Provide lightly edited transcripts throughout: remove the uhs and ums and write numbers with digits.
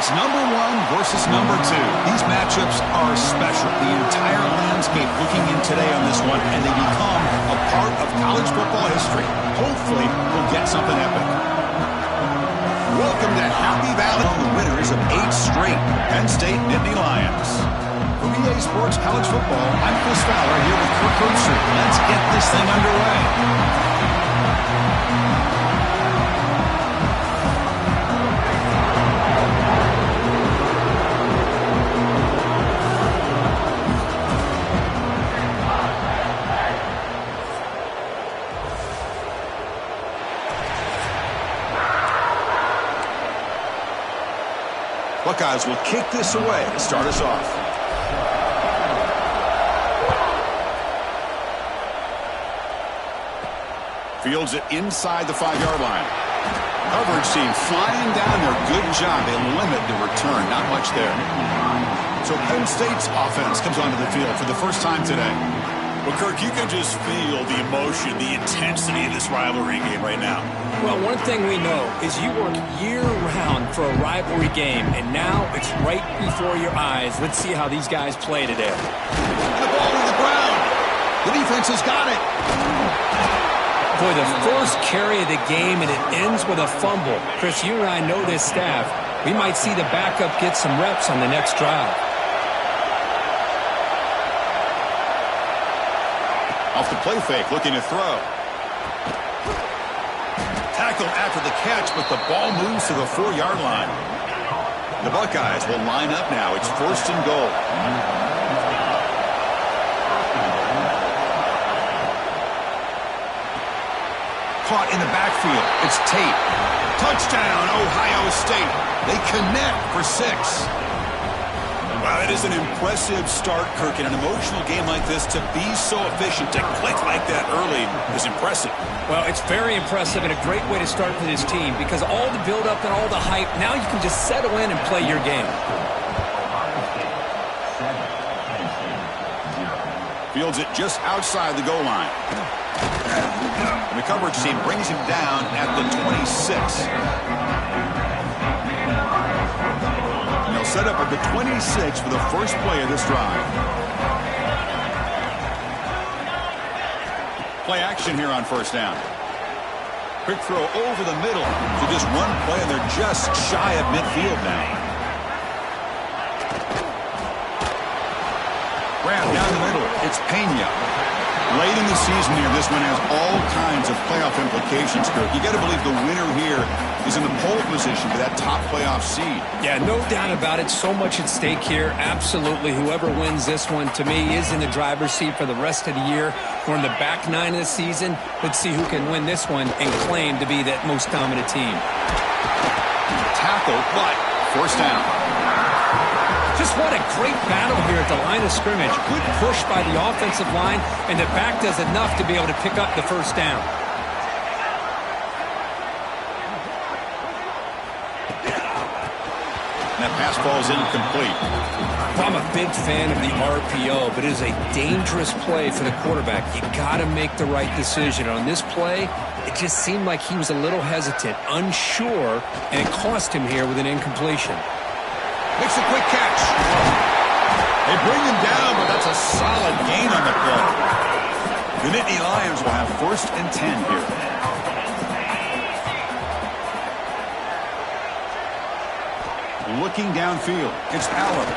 It's number 1 versus number 2. These matchups are special. The entire landscape looking in today on this one, and they become a part of college football history. Hopefully, we'll get something epic. Welcome to Happy Valley, the winners of 8 straight Penn State Nittany Lions. For EA Sports College Football, I'm Chris Fowler here with Kirk Herbstreit. Let's get this thing underway. Buckeyes will kick this away to start us off. Fields it inside the 5-yard line. Coverage team flying down there. Good job. They limit the return. Not much there. So Penn State's offense comes onto the field for the first time today. Well, Kirk, you can just feel the emotion, the intensity of this rivalry game right now. Well, one thing we know is you work year-round for a rivalry game, and now it's right before your eyes. Let's see how these guys play today. The ball to the ground. The defense has got it. Boy, the first carry of the game, and it ends with a fumble. Chris, you and I know this staff. We might see the backup get some reps on the next drive. Off the play fake, looking to throw. Tackled after the catch, but the ball moves to the 4-yard line. The Buckeyes will line up now. It's 1st and goal. Caught in the backfield. It's Tate. Touchdown, Ohio State. They connect for 6. Wow, that is an impressive start, Kirk. In an emotional game like this, to be so efficient, to click like that early is impressive. Well, it's very impressive and a great way to start for this team because all the build-up and all the hype, now you can just settle in and play your game. Fields it just outside the goal line. And the coverage team brings him down at the 26. They'll set up at the 26 for the first play of this drive. Play action here on 1st down. Quick throw over the middle. So just one play, and they're just shy of midfield now. Grab down the middle. It's Pena. Late in the season here, this one has all kinds of playoff implications, Kirk. You got to believe the winner here is in the pole position for that top playoff seed. Yeah, no doubt about it. So much at stake here. Absolutely. Whoever wins this one, to me, is in the driver's seat for the rest of the year. We're in the back 9 of the season. Let's see who can win this one and claim to be that most dominant team. Tackle, but 1st down. Just what a great battle here at the line of scrimmage. Good push by the offensive line, and the back does enough to be able to pick up the 1st down. That pass falls incomplete. Well, I'm a big fan of the RPO, but it is a dangerous play for the quarterback. You got to make the right decision. On this play, it just seemed like he was a little hesitant, unsure, and it cost him here with an incompletion. Makes a quick catch. They bring him down, but that's a solid gain on the play. The Nittany Lions will have 1st and 10 here. Looking downfield, it's Allen.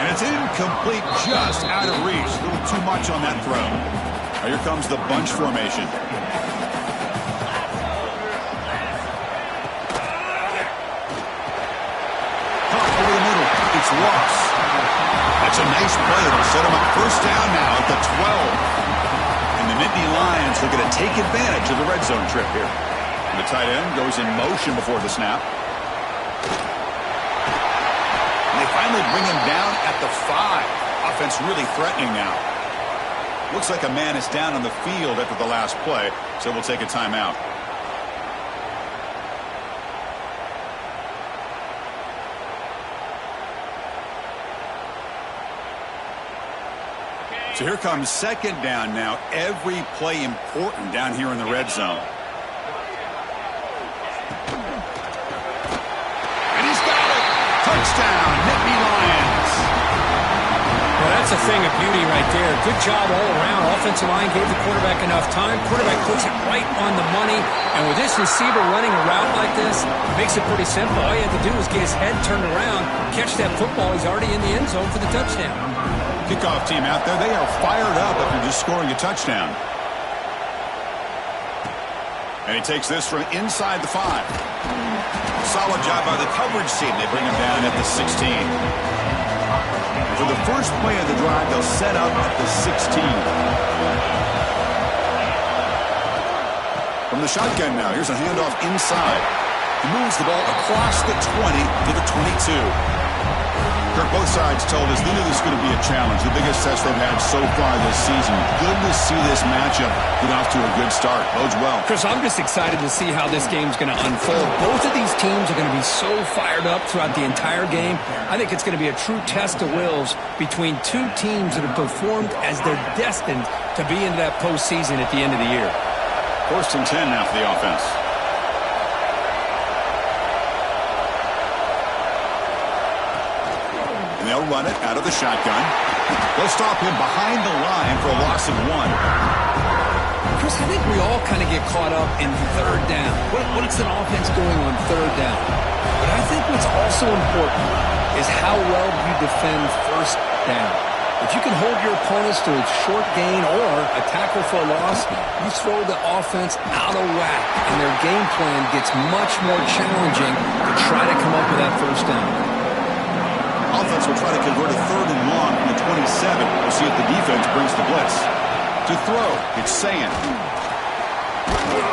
And it's incomplete, just out of reach. A little too much on that throw. Now here comes the bunch formation. It's Ross. That's a nice play. It'll set him up 1st down now at the 12. And the Nittany Lions looking to take advantage of the red zone trip here. And the tight end goes in motion before the snap. And they finally bring him down at the 5. Offense really threatening now. Looks like a man is down on the field after the last play, so we'll take a timeout. So here comes 2nd down now. Every play important down here in the red zone. And he's got touchdown, Nittany Lions. Well, that's a thing of beauty right there. Good job all around. Offensive line gave the quarterback enough time. Quarterback puts it right on the money. And with this receiver running a route like this, it makes it pretty simple. All you have to do is get his head turned around, catch that football. He's already in the end zone for the touchdown. Kickoff team out there, they are fired up after just scoring a touchdown. And he takes this from inside the 5. Solid job by the coverage team. They bring him down at the 16. For the first play of the drive, they'll set up at the 16. From the shotgun now, here's a handoff inside. He moves the ball across the 20 to the 22. Kirk, both sides told us they knew this was going to be a challenge, the biggest test they've had so far this season. Good to see this matchup get off to a good start. Bodes well. Chris, I'm just excited to see how this game's going to unfold. Both of these teams are going to be so fired up throughout the entire game. I think it's going to be a true test of wills between two teams that have performed as they're destined to be into that postseason at the end of the year. 1st and 10 now for the offense. They'll run it out of the shotgun. They'll stop him behind the line for a loss of 1. Chris, I think we all kind of get caught up in 3rd down. What's an offense doing on 3rd down? But I think what's also important is how well you defend 1st down. If you can hold your opponents to a short gain or a tackle for a loss, you throw the offense out of whack, and their game plan gets much more challenging to try to come up with that 1st down. Offense will try to convert a 3rd and long from the 27. We'll see if the defense brings the blitz. To throw, it's Saying.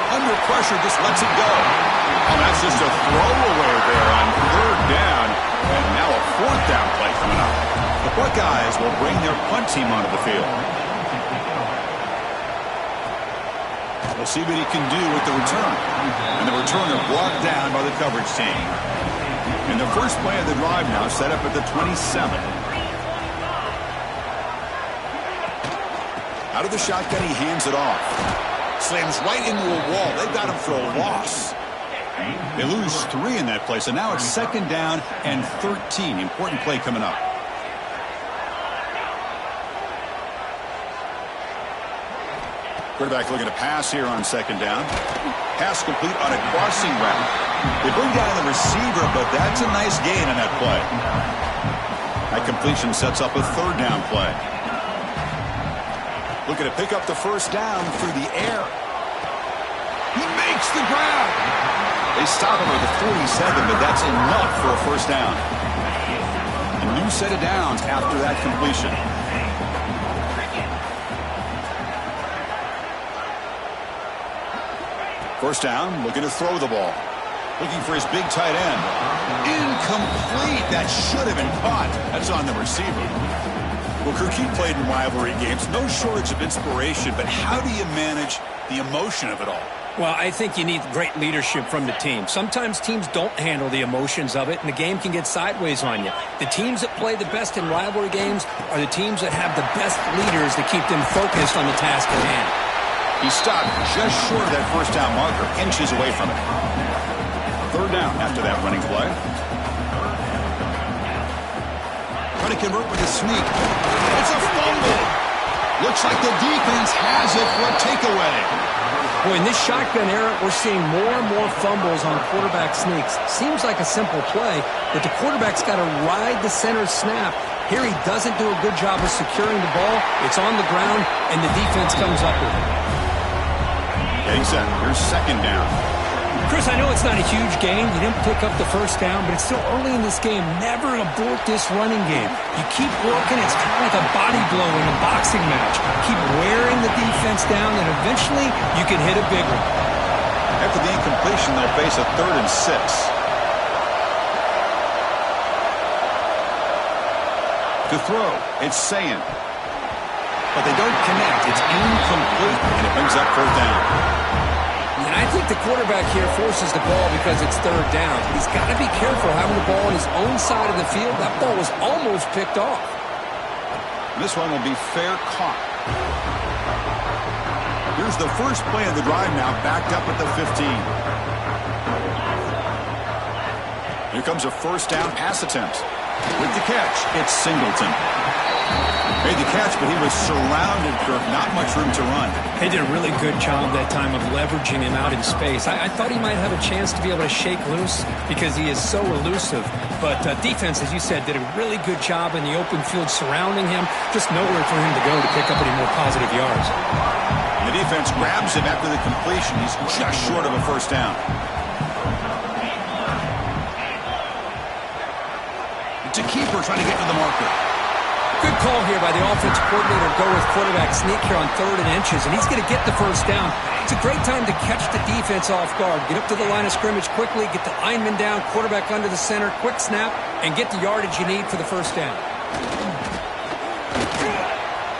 Under pressure, just lets it go. Oh, that's just a throwaway there on 3rd down. And now a 4th down play coming up. The Buckeyes will bring their punt team onto the field. We'll see what he can do with the return. And the returner brought down by the coverage team. And the first play of the drive now set up at the 27. Out of the shotgun, he hands it off. Slams right into a wall. They've got him for a loss. They lose 3 in that play, so now it's 2nd down and 13. Important play coming up. Quarterback looking to pass here on 2nd down. Pass complete on a crossing route. They bring down the receiver, but that's a nice gain on that play. That completion sets up a 3rd down play. Looking to pick up the 1st down through the air. He makes the grab. They stop him at the 47, but that's enough for a 1st down. A new set of downs after that completion. First down, looking to throw the ball. Looking for his big tight end. Incomplete. That should have been caught. That's on the receiver. Well, Kirk, he played in rivalry games. No shortage of inspiration, but how do you manage the emotion of it all? Well, I think you need great leadership from the team. Sometimes teams don't handle the emotions of it, and the game can get sideways on you. The teams that play the best in rivalry games are the teams that have the best leaders that keep them focused on the task at hand. He stopped just short of that 1st down marker, inches away from it. 3rd down after that running play. Trying to convert with a sneak. It's a fumble. Looks like the defense has it for a takeaway. Boy, in this shotgun era, we're seeing more and more fumbles on quarterback sneaks. Seems like a simple play, but the quarterback's got to ride the center snap. Here he doesn't do a good job of securing the ball. It's on the ground, and the defense comes up with it. Getting set. Here's 2nd down. Chris, I know it's not a huge gain. You didn't pick up the 1st down, but it's still early in this game. Never abort this running game. You keep working. It's kind of like a body blow in a boxing match. Keep wearing the defense down, and eventually you can hit a big one. After the incompletion, they'll face a 3rd and 6. To throw, it's Saying. But they don't connect. It's incomplete, and it brings up 4th down. And I think the quarterback here forces the ball because it's 3rd down. He's got to be careful having the ball on his own side of the field. That ball was almost picked off. This one will be fair caught. Here's the first play of the drive now, backed up at the 15. Here comes a first down pass attempt. With the catch, it's Singleton. Made the catch, but he was surrounded, Kirk. Not much room to run. They did a really good job that time of leveraging him out in space. I thought he might have a chance to be able to shake loose because he is so elusive. But defense, as you said, did a really good job in the open field surrounding him. Just nowhere for him to go to pick up any more positive yards. And the defense grabs him after the completion. He's just short of a first down. To keeper trying to get to the marker. Good call here by the offensive coordinator to go with quarterback sneak here on 3rd and inches, and he's going to get the first down. It's a great time to catch the defense off guard. Get up to the line of scrimmage quickly, get the lineman down, quarterback under the center, quick snap, and get the yardage you need for the first down.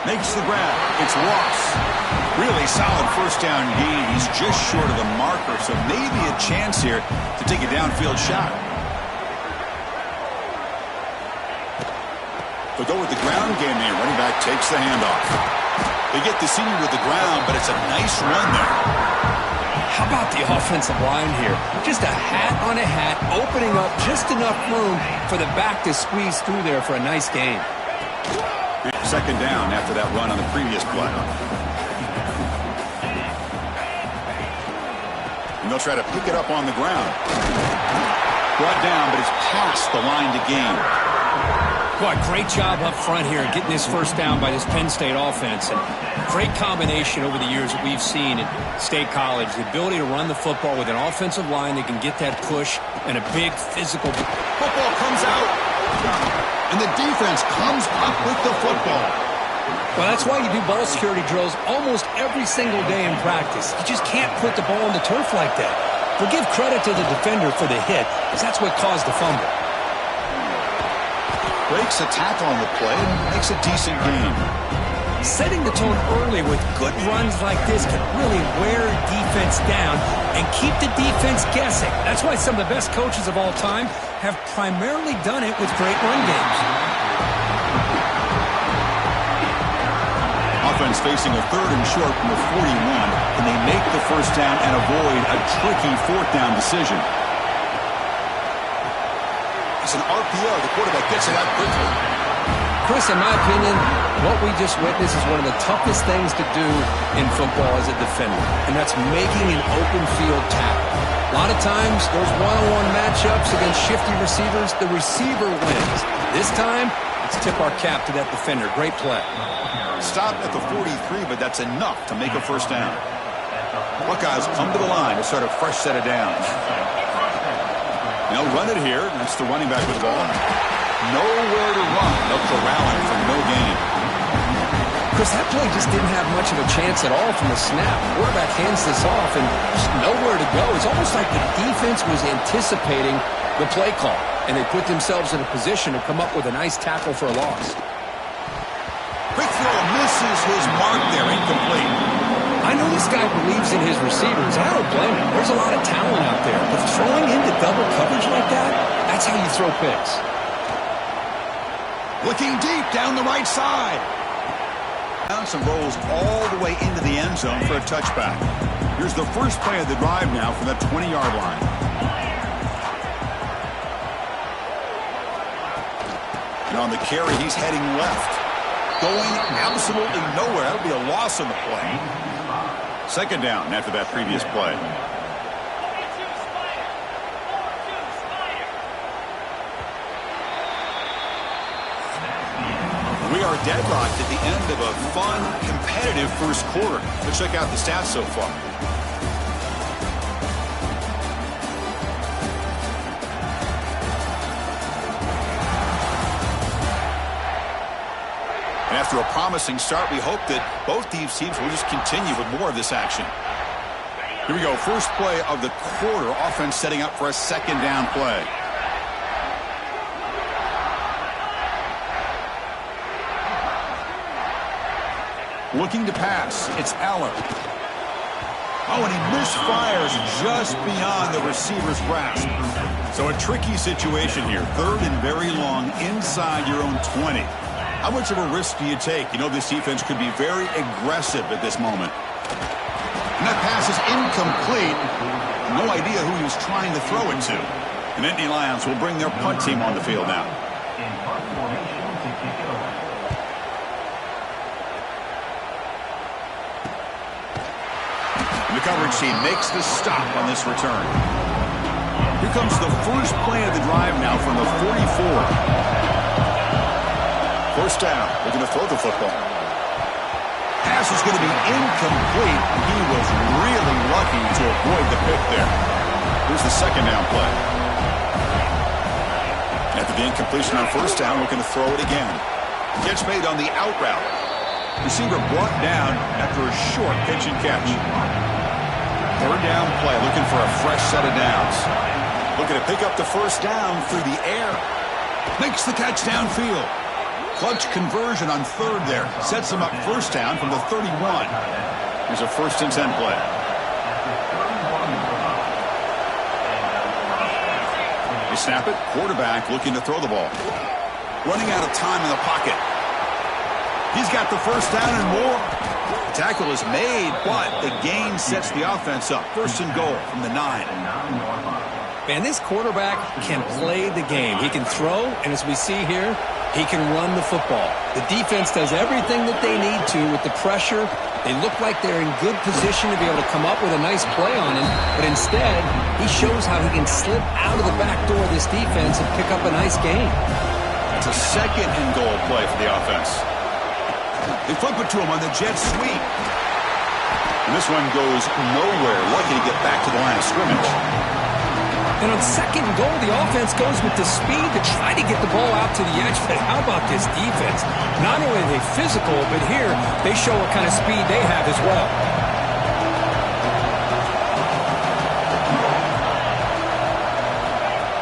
Makes the grab. It's Ross. Really solid first down gain. He's just short of the marker, so maybe a chance here to take a downfield shot. They'll go with the ground game there. Running back takes the handoff. They get the senior to the ground, but it's a nice run there. How about the offensive line here? Just a hat on a hat, opening up just enough room for the back to squeeze through there for a nice gain. Second down after that run on the previous play. And they'll try to pick it up on the ground. Brought down, but it's past the line to gain. Boy, great job up front here getting this first down by this Penn State offense. And great combination over the years that we've seen at State College. The ability to run the football with an offensive line that can get that push and a big physical. Football comes out. And the defense comes up with the football. Well, that's why you do ball security drills almost every single day in practice. You just can't put the ball on the turf like that. We'll give credit to the defender for the hit, because that's what caused the fumble. Breaks a tackle on the play and makes a decent gain. Setting the tone early with good runs like this can really wear defense down and keep the defense guessing. That's why some of the best coaches of all time have primarily done it with great run games. Offense facing a 3rd and short from the 41, and they make the first down and avoid a tricky 4th down decision. It's an RPO. The quarterback gets it out quickly. Chris, in my opinion, what we just witnessed is one of the toughest things to do in football as a defender, and that's making an open field tackle. A lot of times, those one-on-one matchups against shifty receivers, the receiver wins. This time, let's tip our cap to that defender. Great play. Stopped at the 43, but that's enough to make a first down. Buckeyes come to the line to start a fresh set of downs. They'll run it here. That's the running back with the ball. Nowhere to run. They'll corral him for no gain. Chris, that play just didn't have much of a chance at all from the snap. The quarterback hands this off and just nowhere to go. It's almost like the defense was anticipating the play call, and they put themselves in a position to come up with a nice tackle for a loss. Quick throw misses his mark there. Incomplete. I know this guy believes in his receivers, and I don't blame him. There's a lot of talent out there. But throwing into double coverage like that, that's how you throw picks. Looking deep down the right side. Bounce and rolls all the way into the end zone for a touchback. Here's the first play of the drive now from the 20-yard line. And on the carry, he's heading left. Going absolutely nowhere. That'll be a loss on the play. Second down after that previous play. We are deadlocked at the end of a fun, competitive first quarter. Let's check out the stats so far. And after a promising start, we hope that both these teams will just continue with more of this action. Here we go. First play of the quarter. Offense setting up for a second down play. Looking to pass. It's Allen. Oh, and he misfires just beyond the receiver's grasp. So a tricky situation here. 3rd and very long inside your own 20. How much of a risk do you take? You know this defense could be very aggressive at this moment. And that pass is incomplete. No idea who he was trying to throw it to. The Nittany Lions will bring their punt team on the field now. The coverage team makes the stop on this return. Here comes the first play of the drive now from the 44. First down. Looking to throw the football. Pass is going to be incomplete. He was really lucky to avoid the pick there. Here's the second down play. After the incompletion on first down, looking to throw it again. Catch made on the out route. Receiver brought down after a short pitch and catch. Third down play, looking for a fresh set of downs. Looking to pick up the first down through the air. Makes the catch downfield. Clutch conversion on third there. Sets him up first down from the 31. Here's a 1st and 10 play. They snap it. Quarterback looking to throw the ball. Running out of time in the pocket. He's got the first down and more. The tackle is made, but the gain sets the offense up. 1st and goal from the 9. Man, this quarterback can play the game. He can throw, and as we see here, he can run the football. The defense does everything that they need to with the pressure. They look like they're in good position to be able to come up with a nice play on him, but instead, he shows how he can slip out of the back door of this defense and pick up a nice gain. It's a 2nd and goal play for the offense. They flip it to him on the jet sweep. And this one goes nowhere. Lucky to get back to the line of scrimmage. And on 2nd and goal, the offense goes with the speed to try to get the ball out to the edge. But how about this defense? Not only are they physical, but here they show what kind of speed they have as well.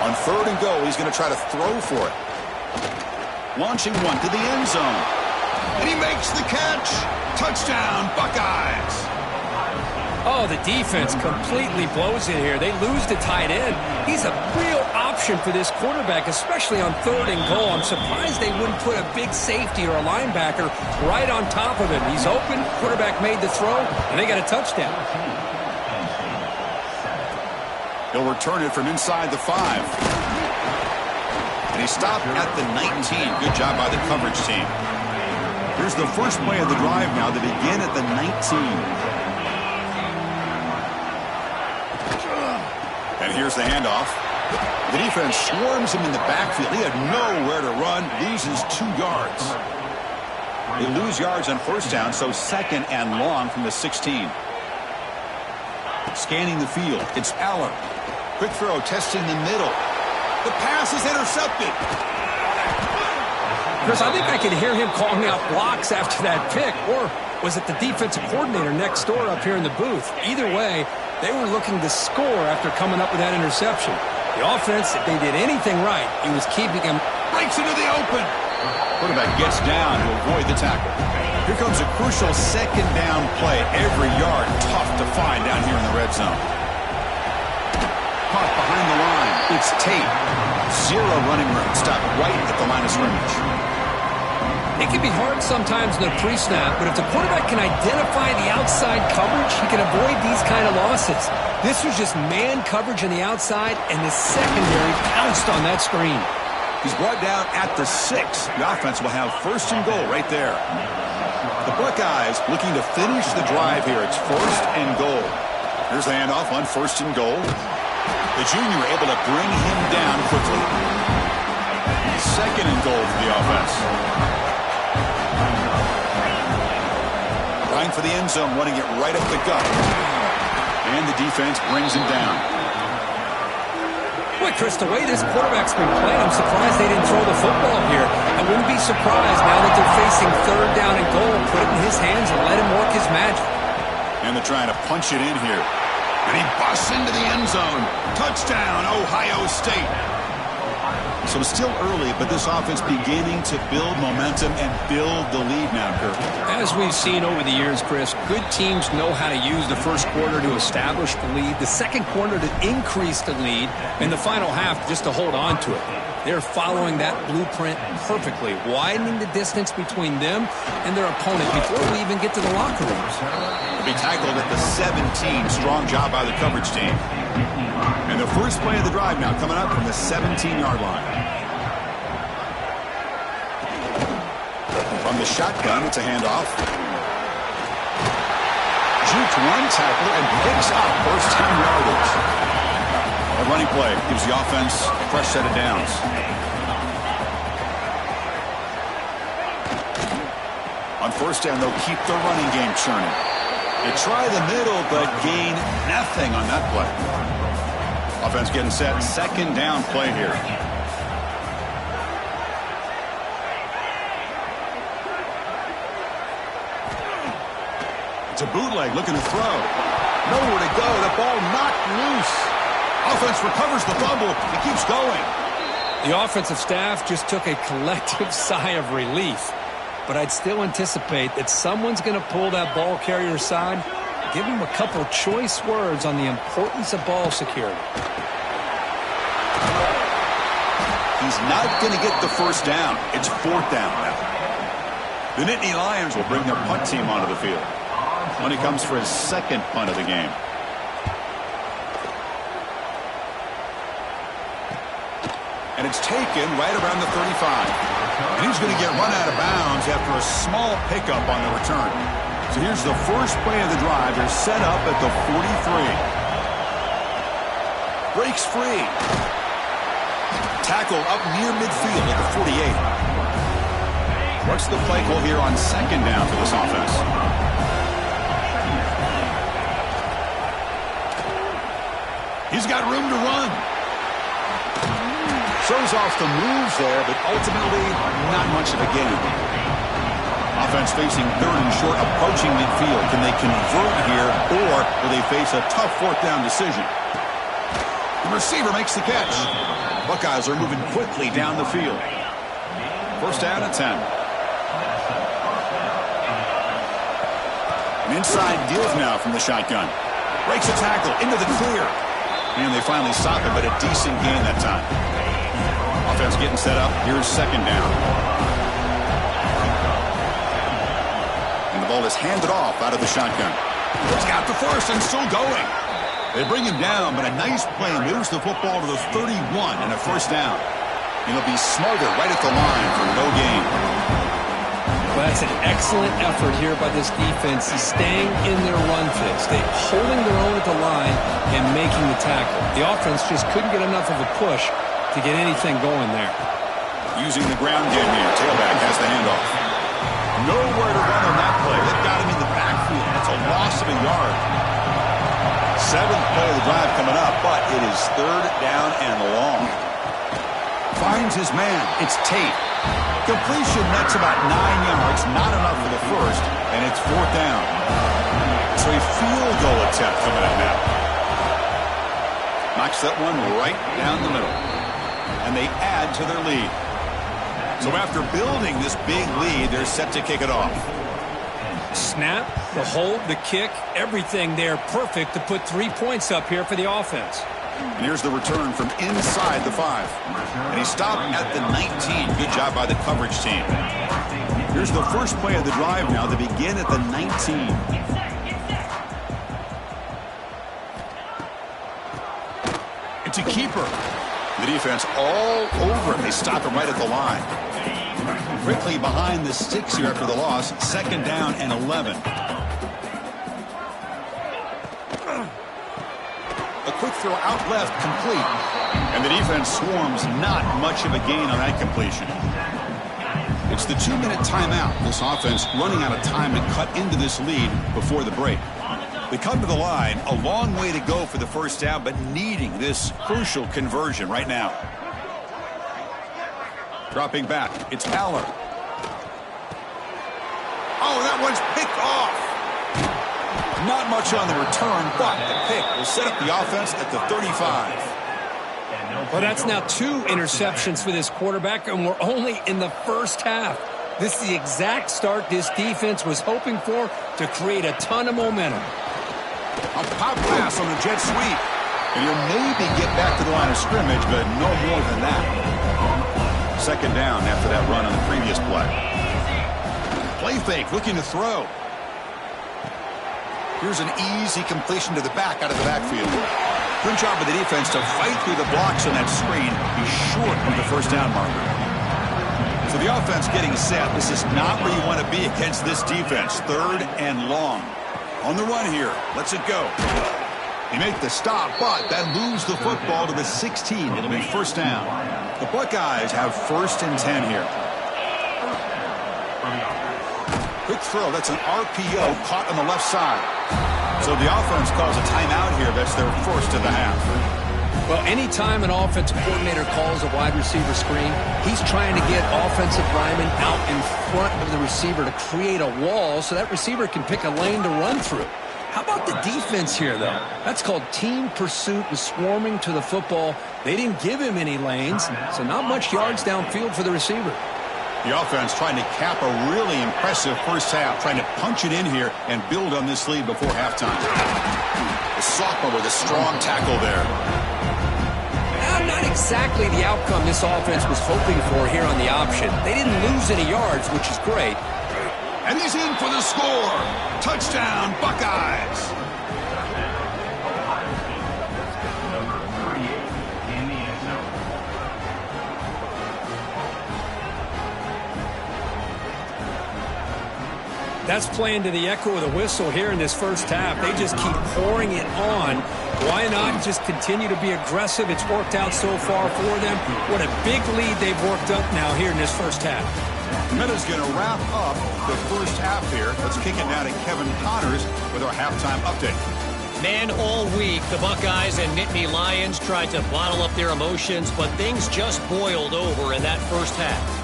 On 3rd and goal, he's going to try to throw for it. Launching one to the end zone. And he makes the catch. Touchdown, Buckeyes. Oh, the defense completely blows it here. They lose the tight end. He's a real option for this quarterback, especially on 3rd and goal. I'm surprised they wouldn't put a big safety or a linebacker right on top of him. He's open. Quarterback made the throw, and they got a touchdown. He'll return it from inside the 5. And he stopped at the 19. Good job by the coverage team. Here's the first play of the drive now. They begin at the 19. And here's the handoff. The defense swarms him in the backfield. He had nowhere to run. Loses 2 yards. They lose yards on first down, so 2nd and long from the 16. Scanning the field. It's Aller. Quick throw, testing the middle. The pass is intercepted. Chris, I think I could hear him calling out blocks after that pick. Or was it the defensive coordinator next door up here in the booth? Either way, they were looking to score after coming up with that interception. The offense, if they did anything right, he was keeping him. Breaks into the open. Quarterback gets down to avoid the tackle. Here comes a crucial 2nd down play. Every yard tough to find down here in the red zone. Caught behind the line. It's Tate. 0 running room. Stopped right at the line of scrimmage. It can be hard sometimes in a pre-snap, but if the quarterback can identify the outside coverage, he can avoid these kind of losses. This was just man coverage on the outside, and the secondary pounced on that screen. He's brought down at the 6. The offense will have 1st and goal right there. The Buckeyes looking to finish the drive here. It's 1st and goal. Here's the handoff on 1st and goal. The junior able to bring him down quickly. 2nd and goal for the offense. Trying for the end zone, running it right up the gut. And the defense brings him down. Boy, Chris, the way this quarterback's been playing, I'm surprised they didn't throw the football here. I wouldn't be surprised now that they're facing 3rd down and goal. Put it in his hands and let him work his magic. And they're trying to punch it in here. And he busts into the end zone. Touchdown, Ohio State. So it's still early, but this offense beginning to build momentum and build the lead now, Kirk. As we've seen over the years, Chris, good teams know how to use the first quarter to establish the lead, the second quarter to increase the lead, and the final half just to hold on to it. They're following that blueprint perfectly, widening the distance between them and their opponent before we even get to the locker rooms. He'll be tackled at the 17. Strong job by the coverage team. And the first play of the drive now coming up from the 17-yard line. From the shotgun, it's a handoff. Jukes one tackler and picks up first 10 yardage. A running play gives the offense a fresh set of downs. On first down, they'll keep the running game churning. They try the middle, but gain nothing on that play. Offense getting set. Second down play here. It's a bootleg looking to throw. Nowhere to go. The ball knocked loose. Offense recovers the fumble. It keeps going. The offensive staff just took a collective sigh of relief. But I'd still anticipate that someone's going to pull that ball carrier aside, give him a couple choice words on the importance of ball security. He's not going to get the first down. It's fourth down now. The Nittany Lions will bring their punt team onto the field when he comes for his second punt of the game. And it's taken right around the 35. And he's going to get run out of bounds after a small pickup on the return. So here's the first play of the drive. They're set up at the 43. Breaks free. Tackle up near midfield at the 48. What's the play call here on second down for this offense? He's got room to run. Shows off the moves there, but ultimately not much of a gain. Offense facing third and short, approaching midfield. Can they convert here, or will they face a tough fourth down decision? The receiver makes the catch. Buckeyes are moving quickly down the field. First down at 10. An inside deal now from the shotgun. Breaks a tackle into the clear. And they finally stop it, but a decent gain that time. Offense getting set up. Here's second down. And the ball is handed off out of the shotgun. He's got the first and still going. They bring him down, but a nice play moves the football to the 31 and a first down. And he'll be smarter right at the line for no gain. Well, that's an excellent effort here by this defense. He's staying in their run fix. They're holding their own at the line and making the tackle. The offense just couldn't get enough of a push to get anything going there. Using the ground game here. Tailback has the handoff. Nowhere to run on that play. They've got him in the backfield. That's a loss of a yard. Seventh play of the drive coming up, but it is third down and long. Finds his man. It's Tate. Completion nets about 9 yards. Not enough for the first, and it's fourth down. So a field goal attempt coming up now. Knocks that one right down the middle. And they add to their lead. So after building this big lead, they're set to kick it off. Snap, the hold, the kick, everything there perfect to put 3 points up here for the offense. And here's the return from inside the 5. And he stopped at the 19. Good job by the coverage team. Here's the first play of the drive now to begin at the 19. It's a keeper. The defense all over him. They stop him right at the line. Quickly behind the sticks here after the loss. Second down and 11. A quick throw out left, complete. And the defense swarms. Not much of a gain on that completion. It's the 2-minute timeout. This offense running out of time to cut into this lead before the break. They come to the line, a long way to go for the first down, but needing this crucial conversion right now. Dropping back, it's Aller. Oh, that one's picked off. Not much on the return, but the pick will set up the offense at the 35. Well, that's now 2 interceptions for this quarterback, and we're only in the first half. This is the exact start this defense was hoping for to create a ton of momentum. A pop pass on the jet sweep. And he'll maybe get back to the line of scrimmage, but no more than that. Second down after that run on the previous play. Play fake, looking to throw. Here's an easy completion to the back out of the backfield. Good job of the defense to fight through the blocks on that screen. He's short of the first down marker. So the offense getting set. This is not where you want to be against this defense. Third and long. On the run here. Lets it go. They make the stop, but that moves the football to the 16. It'll be first down. The Buckeyes have first and 10 here. Quick throw. That's an RPO caught on the left side. So the offense calls a timeout here. That's their first of the half. Well, anytime an offensive coordinator calls a wide receiver screen, he's trying to get offensive linemen out in front of the receiver to create a wall so that receiver can pick a lane to run through. How about the defense here, though? That's called team pursuit and swarming to the football. They didn't give him any lanes, so not much yards downfield for the receiver. The offense trying to cap a really impressive first half, trying to punch it in here and build on this lead before halftime. The sophomore with a strong tackle there. Not exactly the outcome this offense was hoping for here on the option. They didn't lose any yards, which is great. And he's in for the score. Touchdown, Buckeyes. That's playing to the echo of the whistle here in this first half. They just keep pouring it on. Why not just continue to be aggressive? It's worked out so far for them. What a big lead they've worked up now here in this first half. Meta's going to wrap up the first half here. Let's kick it now to Kevin Connors with our halftime update. Man, all week, the Buckeyes and Nittany Lions tried to bottle up their emotions, but things just boiled over in that first half.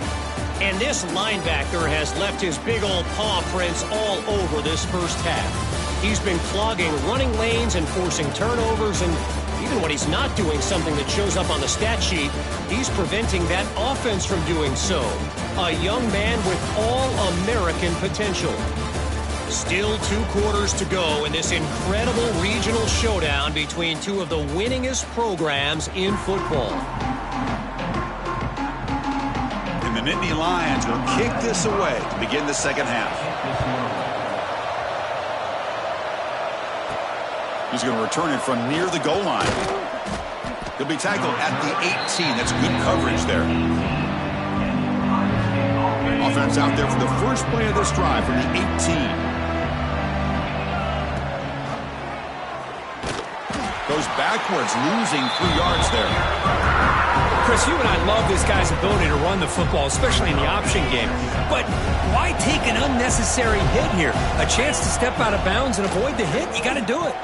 And this linebacker has left his big old paw prints all over this first half. He's been clogging running lanes and forcing turnovers, and even when he's not doing something that shows up on the stat sheet, he's preventing that offense from doing so. A young man with all-American potential. Still 2 quarters to go in this incredible regional showdown between two of the winningest programs in football. And the Nittany Lions will kick this away to begin the second half. He's going to return it from near the goal line. He'll be tackled at the 18. That's good coverage there. Offense out there for the first play of this drive from the 18. Goes backwards, losing 3 yards there. Chris, you and I love this guy's ability to run the football, especially in the option game. But why take an unnecessary hit here? A chance to step out of bounds and avoid the hit? You got to do it.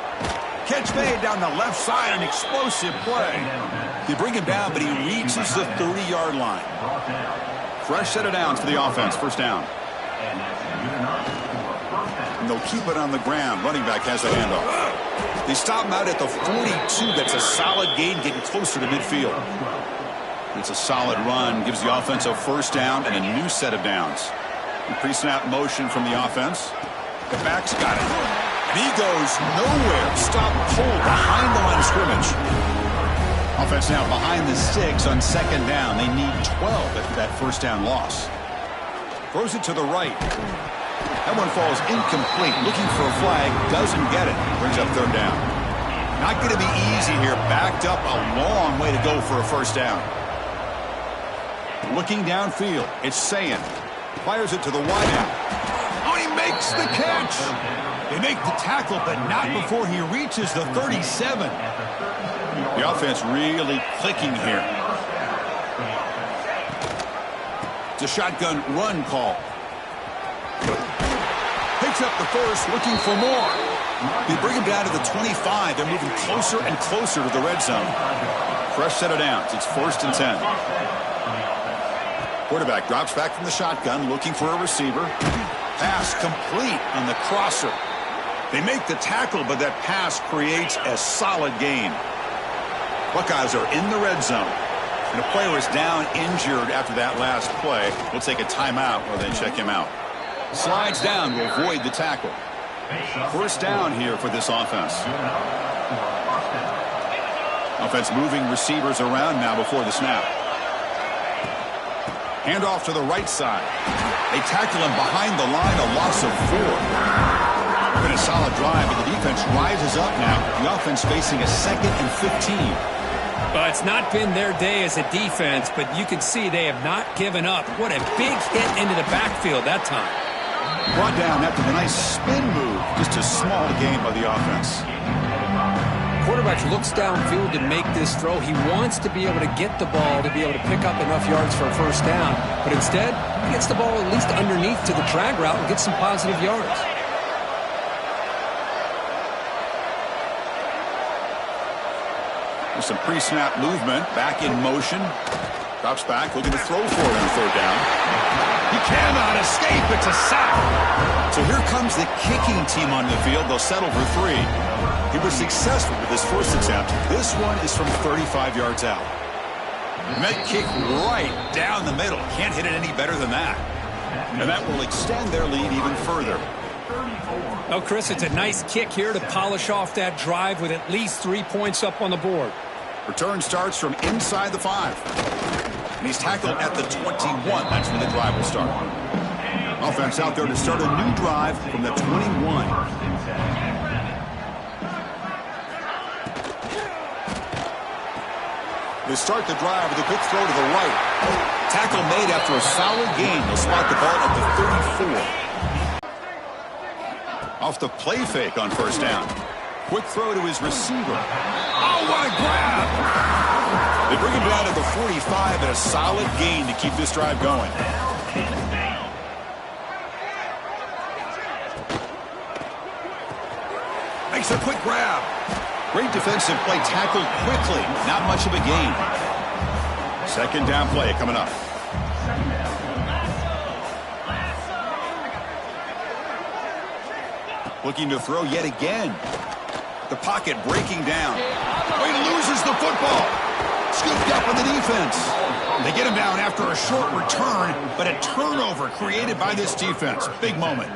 Catch made down the left side, an explosive play. They bring him down, but he reaches the 30-yard line. Fresh set of downs for the offense. First down. And they'll keep it on the ground. Running back has the handoff. They stop him out at the 42. That's a solid gain, getting closer to midfield. It's a solid run. Gives the offense a first down and a new set of downs. Pre-snap motion from the offense. The back's got it. And he goes nowhere. Stop cold behind the line of scrimmage. Offense now behind the 6 on second down. They need 12 after that first down loss. Throws it to the right. That one falls incomplete. Looking for a flag. Doesn't get it. Brings up third down. Not going to be easy here. Backed up a long way to go for a first down. Looking downfield. It's Sayin. Fires it to the wideout. Oh, he makes the catch. They make the tackle, but not before he reaches the 37. The offense really clicking here. It's a shotgun run call. Picks up the first, looking for more. They bring him down to the 25. They're moving closer and closer to the red zone. Fresh set of downs. It's first and 10. Quarterback drops back from the shotgun, looking for a receiver. Pass complete on the crosser. They make the tackle, but that pass creates a solid gain. Buckeyes are in the red zone. And a player is down injured after that last play. We'll take a timeout while they check him out. Slides down to avoid the tackle. First down here for this offense. Offense moving receivers around now before the snap. Handoff to the right side. They tackle him behind the line, a loss of 4. Been a solid drive, but the defense rises up now. The offense facing a 2nd and 15. Well, it's not been their day as a defense, but you can see they have not given up. What a big hit into the backfield that time. Brought down after the nice spin move. Just a small gain by the offense. Quarterback looks downfield to make this throw. He wants to be able to get the ball to be able to pick up enough yards for a first down. But instead, he gets the ball at least underneath to the drag route and gets some positive yards. There's some pre-snap movement. Back in motion. Drops back, looking to throw for it on 3rd down. He cannot escape. It's a sack. So here comes the kicking team on the field. They'll settle for 3. He was successful with his first attempt. This one is from 35 yards out. And that kick right down the middle. Can't hit it any better than that. And that will extend their lead even further. Well, Chris, it's a nice kick here to polish off that drive with at least 3 points up on the board. Return starts from inside the 5. And he's tackled at the 21. That's when the drive will start. Offense out there to start a new drive from the 21. They start the drive with a quick throw to the right. Tackle made after a solid gain. They'll spot the ball at the 34. Off the play fake on 1st down. Quick throw to his receiver. Oh, what a grab! They bring him down to the 45 and a solid gain to keep this drive going. Makes a quick grab. Great defensive play, tackled quickly. Not much of a gain. 2nd down play coming up. Looking to throw yet again. The pocket breaking down. Oh, he loses the football. Scooped up with the defense. They get him down after a short return, but a turnover created by this defense. Big moment.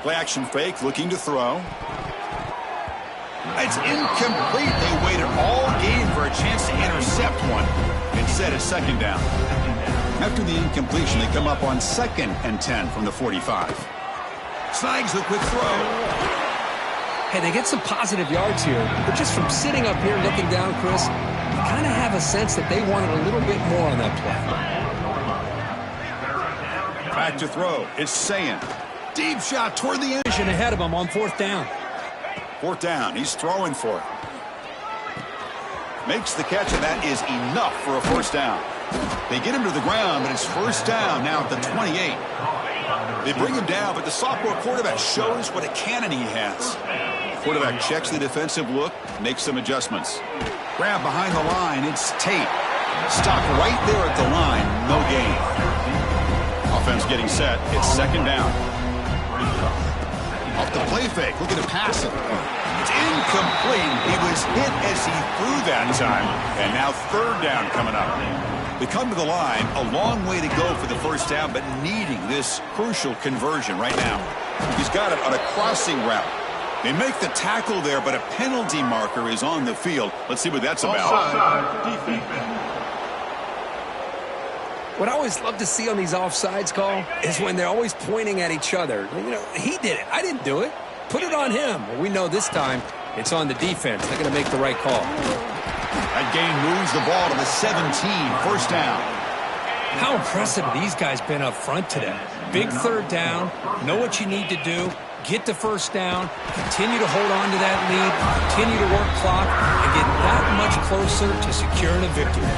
Play action fake, looking to throw. It's incomplete. They waited all game for a chance to intercept one. Instead, it's 2nd down. After the incompletion, they come up on 2nd and 10 from the 45. Snags the quick throw. Hey, they get some positive yards here, but just from sitting up here looking down, Chris, you kind of have a sense that they wanted a little bit more on that play. Back to throw. It's Sayin. Deep shot toward the end. Ahead of him on 4th down. 4th down. He's throwing for it. Makes the catch, and that is enough for a 1st down. They get him to the ground, but it's 1st down now at the 28. They bring him down, but the sophomore quarterback shows what a cannon he has. Quarterback checks the defensive look, makes some adjustments. Grab behind the line. It's Tate. Stopped right there at the line. No gain. Offense getting set. It's 2nd down. Off the play fake, looking to pass it. It's incomplete. He was hit as he threw that time. And now 3rd down coming up. They come to the line, a long way to go for the 1st down, but needing this crucial conversion right now. He's got it on a crossing route. They make the tackle there, but a penalty marker is on the field. Let's see what that's about. What I always love to see on these offsides call is when they're always pointing at each other. You know, he did it. I didn't do it. Put it on him. Well, we know this time it's on the defense. They're going to make the right call. That gain moves the ball to the 17, 1st down. How impressive have these guys been up front today? Big 3rd down. Know what you need to do. Get the 1st down. Continue to hold on to that lead. Continue to work clock and get that much closer to securing a victory.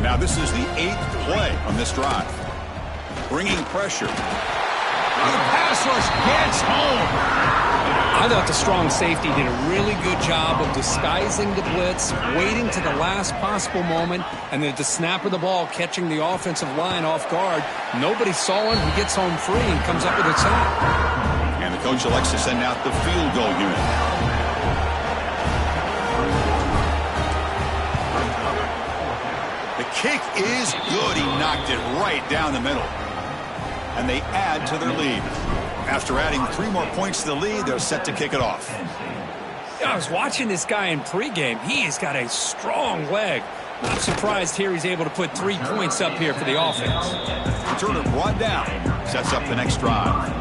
Now this is the 8th play on this drive. Bringing pressure. The pass rush gets home. I thought the strong safety did a really good job of disguising the blitz, waiting to the last possible moment, and then at the snap of the ball, catching the offensive line off guard. Nobody saw him. He gets home free and comes up with a sack. And the coach elects to send out the field goal unit. The kick is good. He knocked it right down the middle. And they add to their lead. After adding 3 more points to the lead, they're set to kick it off. Yeah, I was watching this guy in pregame. He's got a strong leg. Not surprised here he's able to put 3 points up here for the offense. Returner brought down. Sets up the next drive.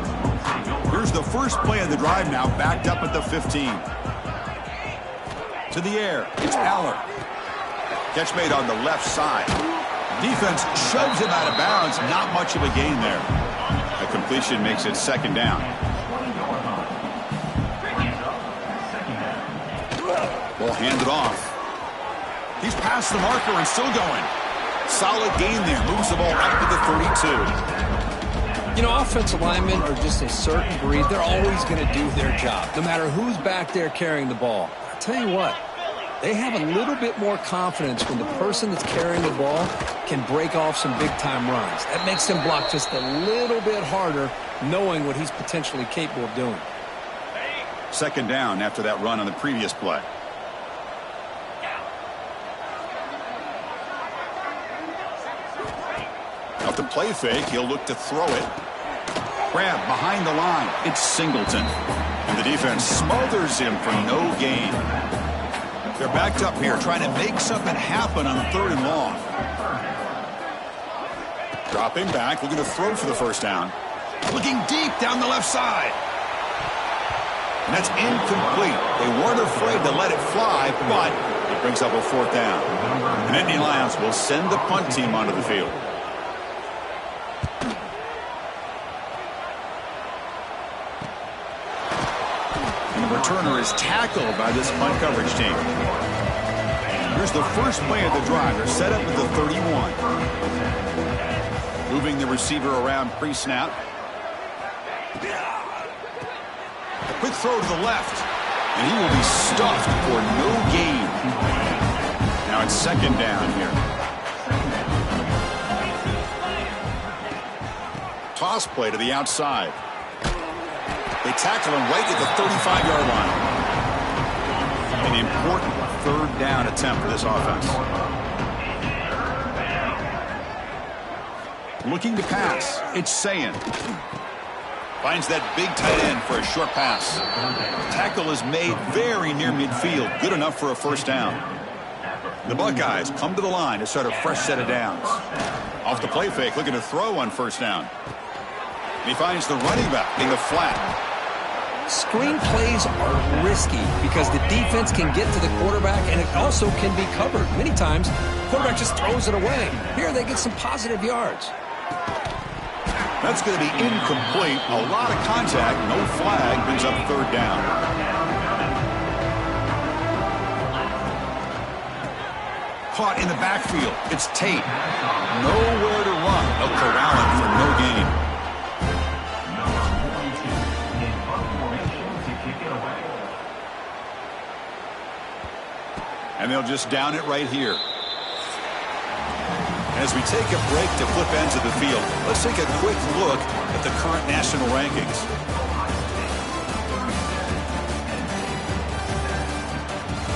Here's the first play of the drive now, backed up at the 15. To the air. It's Aller. Catch made on the left side. Defense shoves him out of bounds. Not much of a gain there. A completion makes it second down. Ball handed off. He's past the marker and still going. Solid gain there. Moves the ball up to the 32. You know, offensive linemen are just a certain breed. They're always going to do their job, no matter who's back there carrying the ball. I'll tell you what, they have a little bit more confidence when the person that's carrying the ball can break off some big-time runs. That makes them block just a little bit harder, knowing what he's potentially capable of doing. Second down after that run on the previous play. Off the play fake, he'll look to throw it. Grab behind the line. It's Singleton. And the defense smothers him for no gain. They're backed up here trying to make something happen on 3rd and long. Dropping back, looking to throw for the first down. Looking deep down the left side. And that's incomplete. They weren't afraid to let it fly, but it brings up a 4th down. And Nittany Lions will send the punt team onto the field. Returner is tackled by this punt coverage team. Here's the first play of the drive. They're set up at the 31. Moving the receiver around pre-snap. A quick throw to the left. And he will be stuffed for no gain. Now it's second down here. Toss play to the outside. They tackle him right at the 35-yard line. An important 3rd down attempt for this offense. Looking to pass. It's Sayin. Finds that big tight end for a short pass. Tackle is made very near midfield. Good enough for a first down. The Buckeyes come to the line to start a fresh set of downs. Off the play fake, looking to throw on first down. And he finds the running back in the flat. Screen plays are risky because the defense can get to the quarterback and it also can be covered. Many times, the quarterback just throws it away. Here they get some positive yards. That's going to be incomplete. A lot of contact. No flag. Brings up 3rd down. Caught in the backfield. It's Tate. Nowhere to run. They'll corral him for no gain. And they'll just down it right here. As we take a break to flip ends of the field, let's take a quick look at the current national rankings.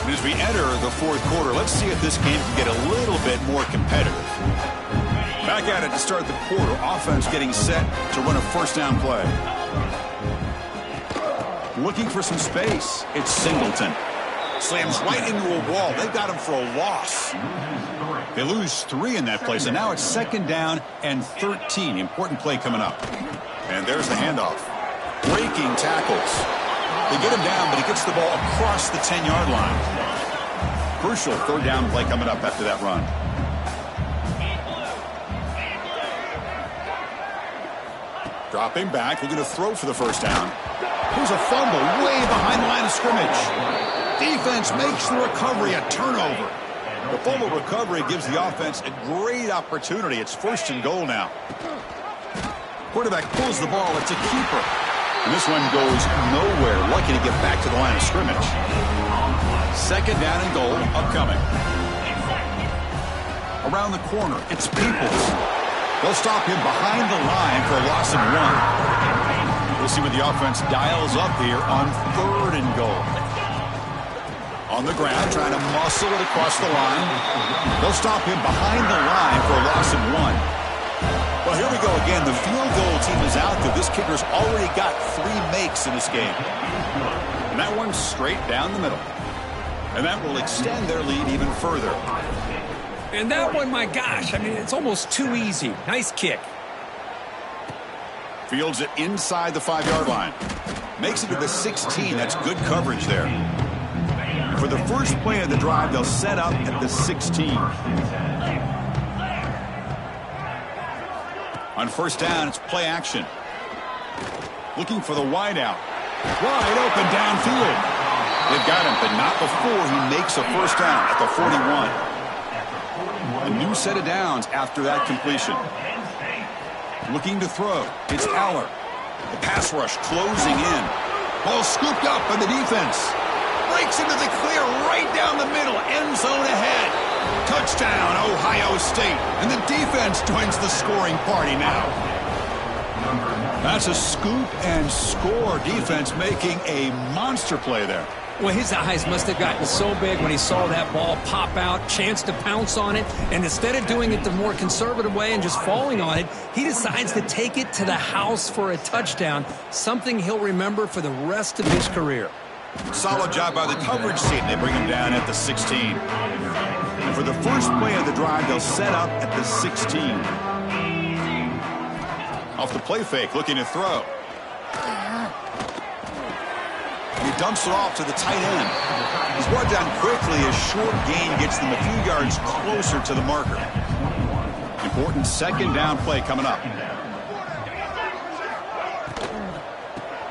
And as we enter the 4th quarter, let's see if this game can get a little bit more competitive. Back at it to start the quarter. Offense getting set to run a first down play. Looking for some space. It's Singleton. Slams right into a wall. They've got him for a loss. They lose 3 in that play, so now it's second down and 13. Important play coming up. And there's the handoff. Breaking tackles. They get him down, but he gets the ball across the 10-yard line. Crucial 3rd down play coming up after that run. Dropping back, looking to throw for the first down. Here's a fumble way behind the line of scrimmage. Defense makes the recovery a turnover. The fumble recovery gives the offense a great opportunity. It's 1st and goal now. Quarterback pulls the ball. It's a keeper. And this one goes nowhere. Lucky to get back to the line of scrimmage. Second down and goal upcoming. Around the corner, it's Peoples. They'll stop him behind the line for a loss of 1. We'll see what the offense dials up here on 3rd and goal. On the ground, trying to muscle it across the line. They'll stop him behind the line for a loss of 1. Well, here we go again. The field goal team is out there. This kicker's already got 3 makes in this game. And that one's straight down the middle. And that will extend their lead even further. And that one, my gosh, I mean, it's almost too easy. Nice kick. Fields it inside the 5-yard line. Makes it to the 16. That's good coverage there. For the first play of the drive, they'll set up at the 16. On first down, it's play action. Looking for the wideout. Wide open downfield. They've got him, but not before he makes a first down at the 41. A new set of downs after that completion. Looking to throw. It's Aller. The pass rush closing in. Ball scooped up by the defense. Breaks into the clear right down the middle. End zone ahead. Touchdown, Ohio State. And the defense joins the scoring party now. That's a scoop and score. Defense making a monster play there. Well, his eyes must have gotten so big when he saw that ball pop out, chance to pounce on it, and instead of doing it the more conservative way and just falling on it, he decides to take it to the house for a touchdown, something he'll remember for the rest of his career. Solid job by the coverage team. They bring him down at the 16. And for the first play of the drive, they'll set up at the 16. Off the play fake, looking to throw. He dumps it off to the tight end. He's brought down quickly. A short gain gets them a few yards closer to the marker. Important second down play coming up.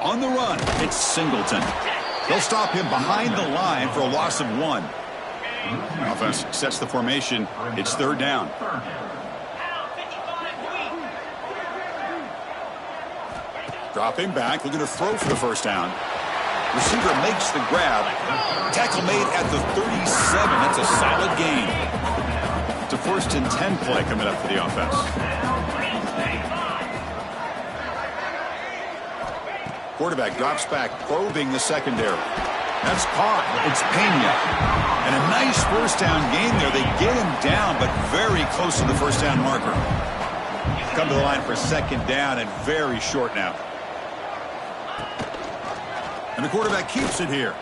On the run, it's Singleton. They'll stop him behind the line for a loss of 1. Offense sets the formation. It's third down. Dropping back, looking to throw for the first down. Receiver makes the grab. Tackle made at the 37. That's a solid gain. It's a 1st and 10 play coming up for the offense. Quarterback drops back, probing the secondary. That's caught. It's Pena. And a nice first down gain there. They get him down, but very close to the first down marker. Come to the line for second down and very short now. And the quarterback keeps it here.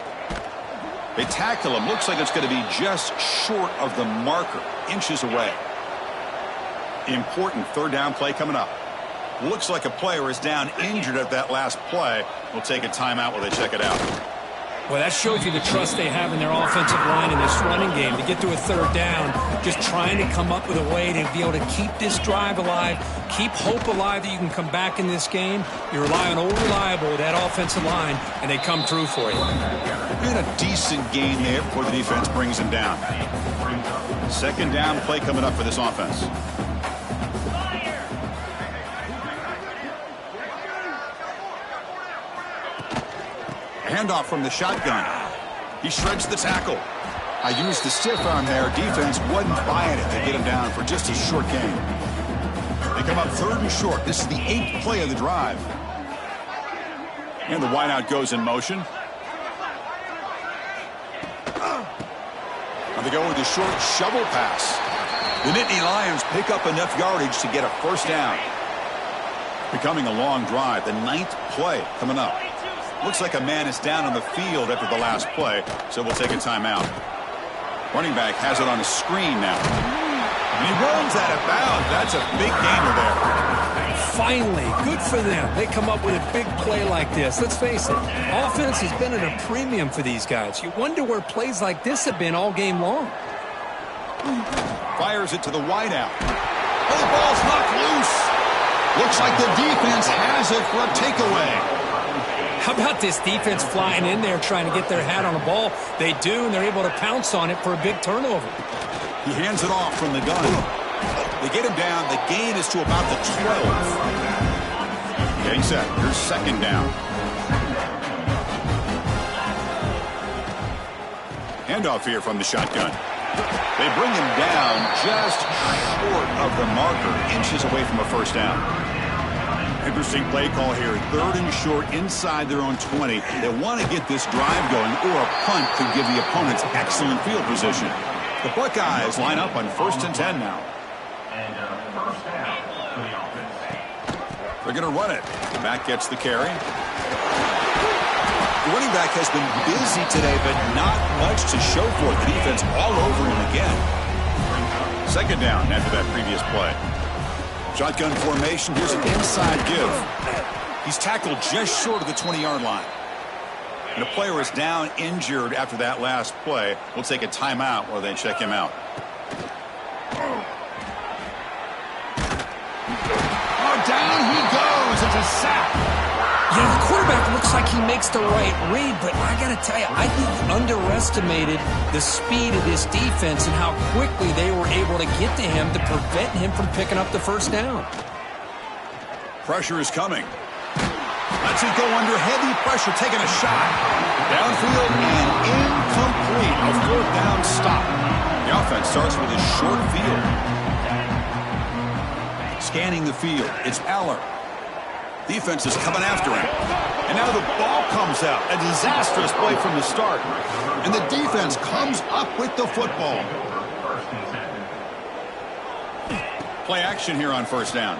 They tackle him. Looks like it's going to be just short of the marker. Inches away. Important third down play coming up. Looks like a player is down injured at that last play. We'll take a timeout while they check it out. Well, that shows you the trust they have in their offensive line in this running game to get to a third down, just trying to come up with a way to be able to keep this drive alive, keep hope alive that you can come back in this game. You rely on Old Reliable, that offensive line, and they come through for you. And a decent gain there before the defense brings him down. Second down play coming up for this offense. Handoff from the shotgun. He shreds the tackle. I used the stiff arm there. Defense wasn't buying it. They get him down for just a short gain. They come up third and short. This is the 8th play of the drive. And the wideout goes in motion. And they go with the short shovel pass. The Nittany Lions pick up enough yardage to get a first down. Becoming a long drive. The 9th play coming up. Looks like a man is down on the field after the last play, so we'll take a timeout. Running back has it on the screen now. And he runs out of bounds. That's a big gainer there. Finally, good for them. They come up with a big play like this. Let's face it, offense has been at a premium for these guys. You wonder where plays like this have been all game long. Fires it to the wideout. Oh, the ball's knocked loose. Looks like the defense has it for a takeaway. How about this defense flying in there trying to get their hat on the ball? They do, and they're able to pounce on it for a big turnover. He hands it off from the gun. They get him down. The gain is to about the 12. Getting set. Here's second down. Handoff here from the shotgun. They bring him down just short of the marker, inches away from a first down. Interesting play call here. Third and short inside their own 20. They want to get this drive going, or a punt could give the opponents excellent field position. The Buckeyes line up on 1st and 10 now. And first down for the offense. They're going to run it. The back gets the carry. The running back has been busy today, but not much to show for it. The defense all over him again. Second down after that previous play. Shotgun formation. Here's an inside give. He's tackled just short of the 20-yard line. And the player is down injured after that last play. We'll take a timeout while they check him out. Oh, down he goes. It's a sack. You know, the quarterback looks like he makes the right read, but I got to tell you, I think he underestimated the speed of this defense and how quickly they were able to get to him to prevent him from picking up the first down. Pressure is coming. Lets it go under heavy pressure, taking a shot. Downfield and incomplete. A fourth down stop. The offense starts with a short field. Scanning the field. It's Aller. Defense is coming after him. And now the ball comes out. A disastrous play from the start. And the defense comes up with the football. Play action here on first down.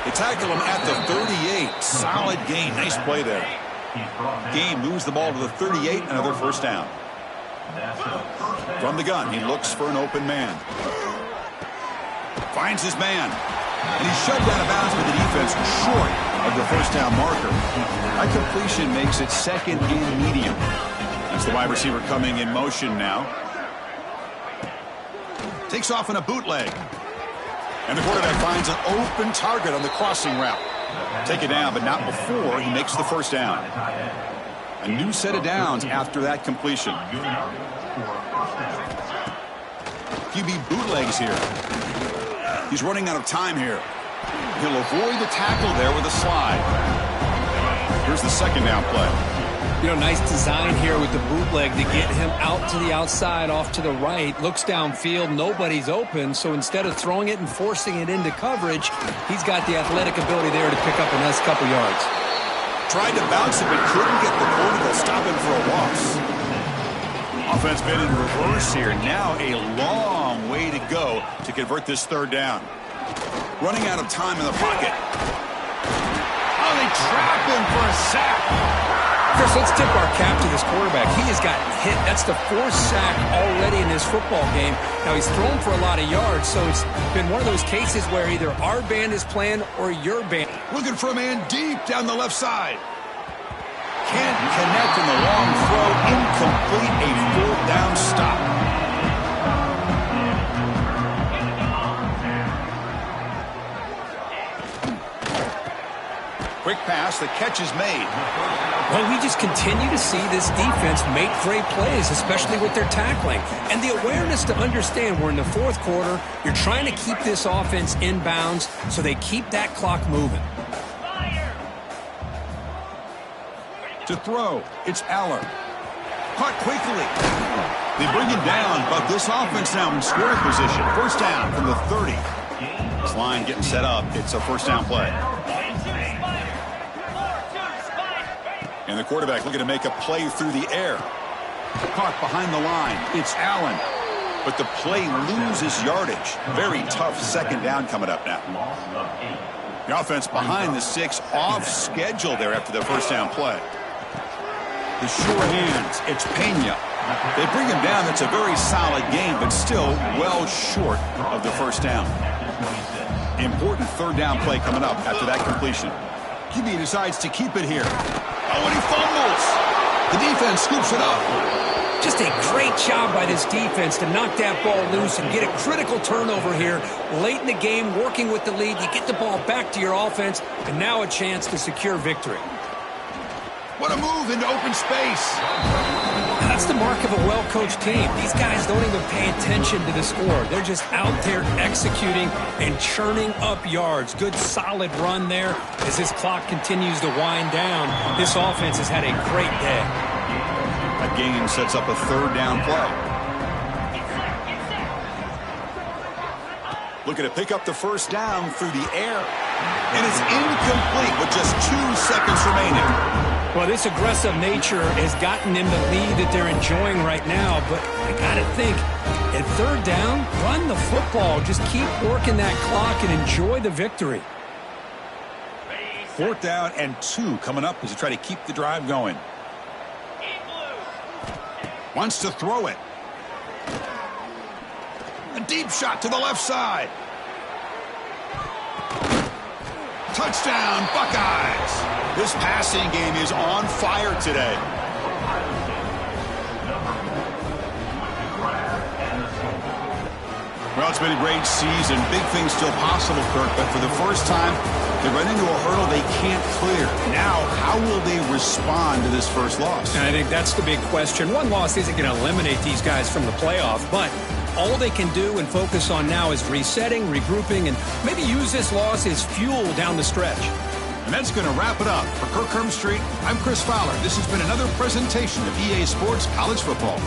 They tackle him at the 38. Solid gain. Nice play there. Game moves the ball to the 38. Another first down. From the gun, he looks for an open man. Finds his man. And he's shoved out of bounds with the defense short of the first down marker. That completion makes it second and medium. That's the wide receiver coming in motion now. Takes off in a bootleg. And the quarterback finds an open target on the crossing route. Take it down, but not before he makes the first down. A new set of downs after that completion. QB bootlegs here. He's running out of time here. He'll avoid the tackle there with a slide. Here's the second down play. You know, nice design here with the bootleg to get him out to the outside, off to the right. Looks downfield, nobody's open, so instead of throwing it and forcing it into coverage, he's got the athletic ability there to pick up a nice couple yards. Tried to bounce it, but couldn't get the corner to stop him for a loss. Offense been in reverse here. Now a long way to go to convert this third down. Running out of time in the pocket. Oh, they trap him for a sack. Chris, let's tip our cap to this quarterback. He has gotten hit. That's the fourth sack already in this football game. Now, he's thrown for a lot of yards, so it's been one of those cases where either our band is playing or your band. Looking for a man deep down the left side. Can't connect in the long throw. Incomplete. A fourth down stop. Quick pass. The catch is made. Well, we just continue to see this defense make great plays, especially with their tackling. And the awareness to understand we're in the fourth quarter, you're trying to keep this offense in bounds so they keep that clock moving. To throw, it's Aller. Caught quickly. They bring him down, but this offense now in scoring position. First down from the 30. This line getting set up. It's a first down play. And the quarterback looking to make a play through the air. Caught behind the line. It's Allen. But the play loses yardage. Very tough second down coming up now. The offense behind the 6, off schedule there after the first down play. The sure hands. It's Pena. They bring him down. That's a very solid game, but still well short of the first down. Important third down play coming up after that completion. QB decides to keep it here. Oh, and he fumbles. The defense scoops it up. Just a great job by this defense to knock that ball loose and get a critical turnover here late in the game, working with the lead. You get the ball back to your offense, and now a chance to secure victory. What a move into open space. That's the mark of a well-coached team. These guys don't even pay attention to the score. They're just out there executing and churning up yards. Good, solid run there as this clock continues to wind down. This offense has had a great day. That gain sets up a third down play. Looking to pick up the first down through the air. And it's incomplete with just 2 seconds remaining. Well, this aggressive nature has gotten them the lead that they're enjoying right now, but I got to think, at third down, run the football. Just keep working that clock and enjoy the victory. 4th down and 2 coming up as they try to keep the drive going. Wants to throw it. A deep shot to the left side. Touchdown, Buckeyes. This passing game is on fire today. Well, it's been a great season. Big things still possible, Kirk, but for the first time, they run into a hurdle they can't clear. Now, how will they respond to this first loss? And I think that's the big question. One loss isn't going to eliminate these guys from the playoff, but all they can do and focus on now is resetting, regrouping, and maybe use this loss as fuel down the stretch. And that's going to wrap it up. For Kirk Herbstreit, I'm Chris Fowler. This has been another presentation of EA Sports College Football.